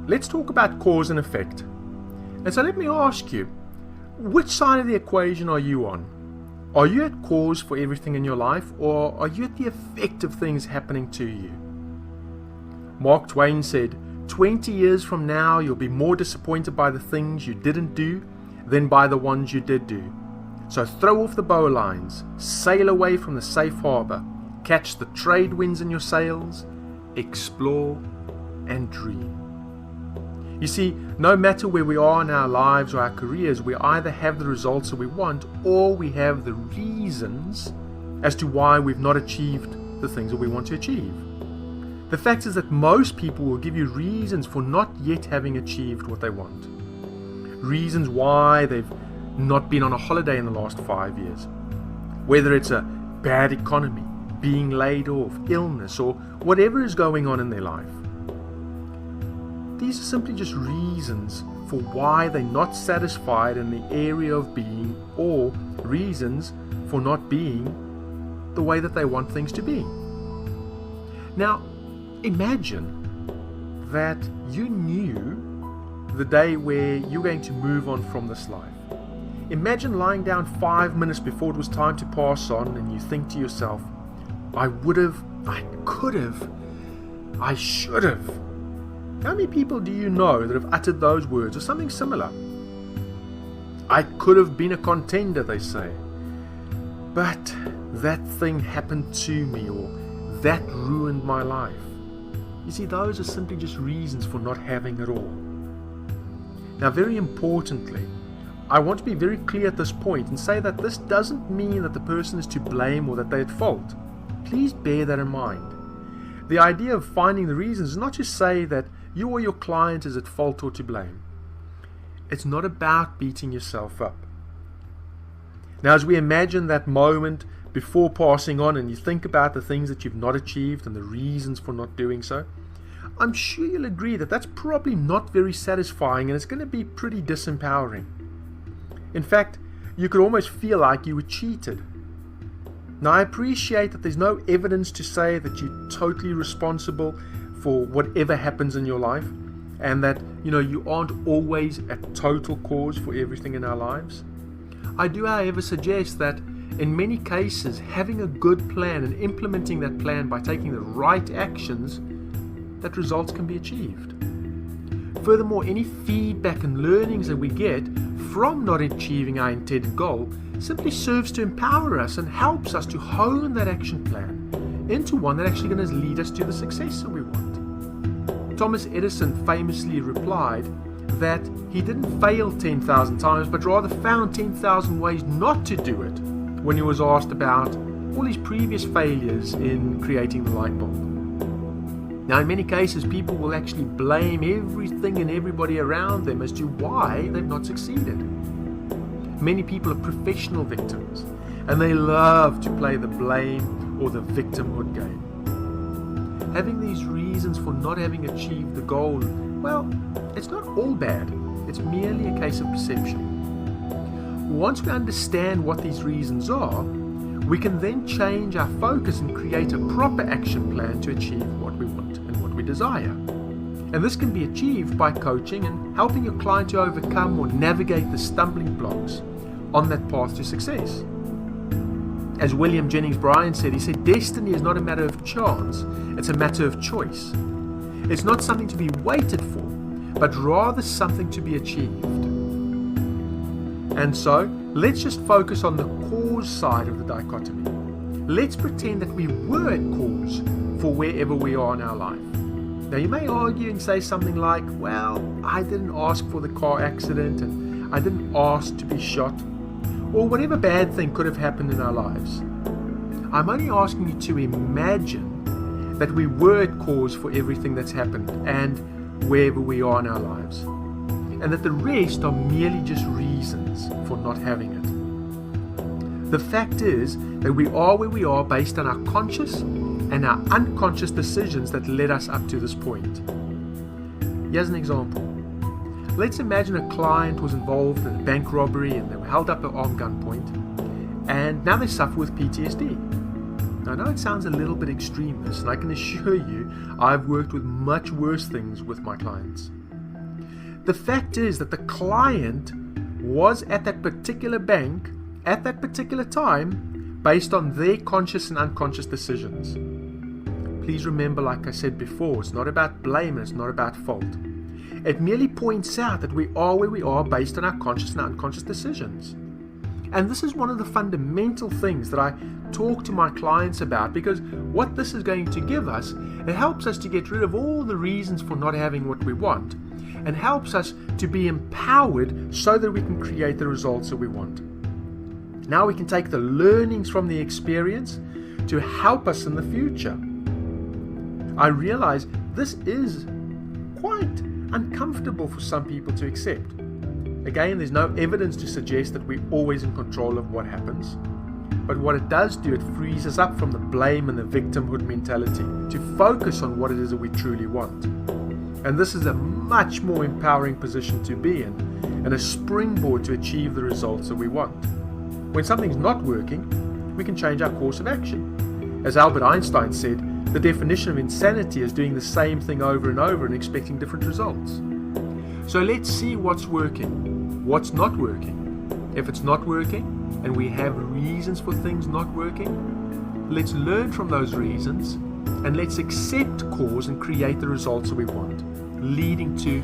let's talk about cause and effect. And so let me ask you, which side of the equation are you on? Are you at cause for everything in your life, or are you at the effect of things happening to you? Mark Twain said, 20 years from now, you'll be more disappointed by the things you didn't do than by the ones you did do. So throw off the bowlines, sail away from the safe harbor, catch the trade winds in your sails, explore and dream. You see, no matter where we are in our lives or our careers, we either have the results that we want, or we have the reasons as to why we've not achieved the things that we want to achieve. The fact is that most people will give you reasons for not yet having achieved what they want. Reasons why they've not been on a holiday in the last 5 years. Whether it's a bad economy, being laid off, illness, or whatever is going on in their life. These are simply just reasons for why they're not satisfied in the area of being, or reasons for not being the way that they want things to be. Now, imagine that you knew the day where you're going to move on from this life. Imagine lying down 5 minutes before it was time to pass on, and you think to yourself, I would have, I could have, I should have. How many people do you know that have uttered those words or something similar? I could have been a contender, they say. But that thing happened to me, or that ruined my life. You see, those are simply just reasons for not having it all. Now, very importantly, I want to be very clear at this point and say that this doesn't mean that the person is to blame or that they're at fault. Please bear that in mind. The idea of finding the reasons is not to say that you or your client is at fault or to blame. It's not about beating yourself up. Now, as we imagine that moment before passing on, and you think about the things that you've not achieved and the reasons for not doing so, I'm sure you'll agree that that's probably not very satisfying, and it's going to be pretty disempowering. In fact, you could almost feel like you were cheated. Now, I appreciate that there's no evidence to say that you're totally responsible for whatever happens in your life, and that you aren't always at total cause for everything in our lives. I do, however, suggest that in many cases, having a good plan and implementing that plan by taking the right actions, that results can be achieved. Furthermore, any feedback and learnings that we get from not achieving our intended goal simply serves to empower us and helps us to hone that action plan into one that's actually going to lead us to the success that we want. Thomas Edison famously replied that he didn't fail 10,000 times, but rather found 10,000 ways not to do it when he was asked about all his previous failures in creating the light bulb. Now, in many cases, people will actually blame everything and everybody around them as to why they've not succeeded. Many people are professional victims, and they love to play the blame or the victimhood game. Having these reasons for not having achieved the goal, well, it's not all bad. It's merely a case of perception. Once we understand what these reasons are, we can then change our focus and create a proper action plan to achieve what we want and what we desire. And this can be achieved by coaching and helping your client to overcome or navigate the stumbling blocks on that path to success. As William Jennings Bryan said, he said, destiny is not a matter of chance, it's a matter of choice. It's not something to be waited for, but rather something to be achieved. And so, let's just focus on the cause side of the dichotomy. Let's pretend that we were at cause for wherever we are in our life. Now, you may argue and say something like, well, I didn't ask for the car accident, and I didn't ask to be shot, or whatever bad thing could have happened in our lives. I'm only asking you to imagine that we were at cause for everything that's happened and wherever we are in our lives, and that the rest are merely just reasons for not having it. The fact is that we are where we are based on our conscious and our unconscious decisions that led us up to this point. Here's an example. Let's imagine a client was involved in a bank robbery and they were held up at armed gunpoint, and now they suffer with PTSD. Now, I know it sounds a little bit extremist, and I can assure you I've worked with much worse things with my clients. The fact is that the client was at that particular bank at that particular time based on their conscious and unconscious decisions. Please remember, like I said before, it's not about blame and it's not about fault. It merely points out that we are where we are based on our conscious and unconscious decisions. And this is one of the fundamental things that I talk to my clients about, because what this is going to give us, it helps us to get rid of all the reasons for not having what we want, and helps us to be empowered so that we can create the results that we want. Now we can take the learnings from the experience to help us in the future. I realize this is quite uncomfortable for some people to accept. Again, there's no evidence to suggest that we're always in control of what happens. But what it does do, it frees us up from the blame and the victimhood mentality to focus on what it is that we truly want. And this is a much more empowering position to be in, and a springboard to achieve the results that we want. When something's not working, we can change our course of action. As Albert Einstein said, the definition of insanity is doing the same thing over and over and expecting different results. So let's see what's working, what's not working. If it's not working, and we have reasons for things not working, let's learn from those reasons and let's accept cause and create the results that we want, leading to